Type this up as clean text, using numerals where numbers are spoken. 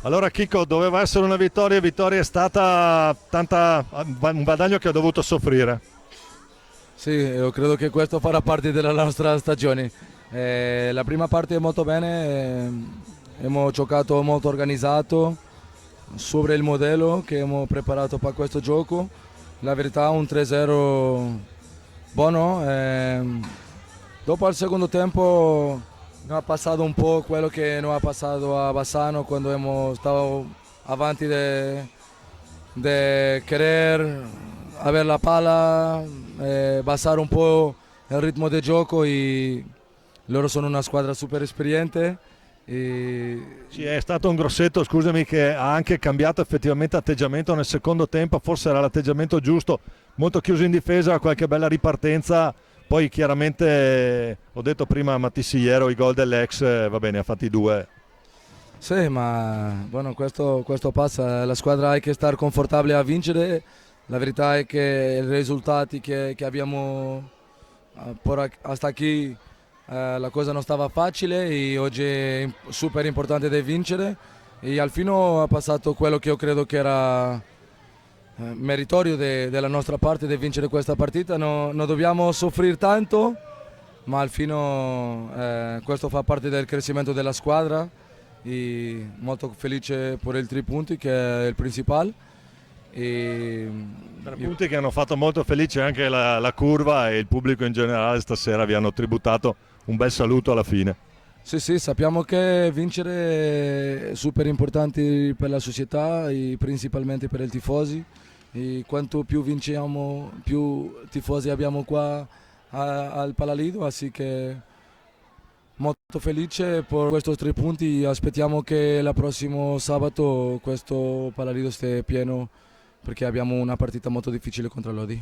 Allora Chico, doveva essere una vittoria, vittoria è stata un guadagno che ha dovuto soffrire. Sì, io credo che questo farà parte della nostra stagione. La prima parte è molto bene, abbiamo giocato molto organizzato, sopra il modello che abbiamo preparato per questo gioco. La verità un 3-0 buono. Dopo al secondo tempo non ha passato un po' quello che non ha passato a Bassano quando abbiamo stato avanti de querer avere la palla, basare un po' il ritmo del gioco e loro sono una squadra super esperiente. E Sì, è stato un grossetto, scusami, che ha anche cambiato effettivamente atteggiamento nel secondo tempo, forse era l'atteggiamento giusto, molto chiuso in difesa, qualche bella ripartenza, poi chiaramente ho detto prima a Matissiero i gol dell'ex, va bene, ha fatti due. sì, ma bueno, questo passa, la squadra ha che stare confortabile a vincere, la verità è che i risultati che abbiamo hasta qui la cosa non stava facile e oggi è super importante da vincere e al fine ha passato quello che io credo che era meritorio della nostra parte di vincere questa partita, non dobbiamo soffrire tanto, ma al fine questo fa parte del crescimento della squadra e molto felice per i 3 punti che è il principale. E, Tre punti che hanno fatto molto felice anche la curva e il pubblico in generale stasera vi hanno tributato un bel saluto alla fine. sì, sì, sappiamo che vincere è super importante per la società e principalmente per i tifosi. E quanto più vinciamo, più tifosi abbiamo qua al Palalido, così che molto felice per questi 3 punti. Aspettiamo che il prossimo sabato questo Palalido stia pieno perché abbiamo una partita molto difficile contro l'Odi.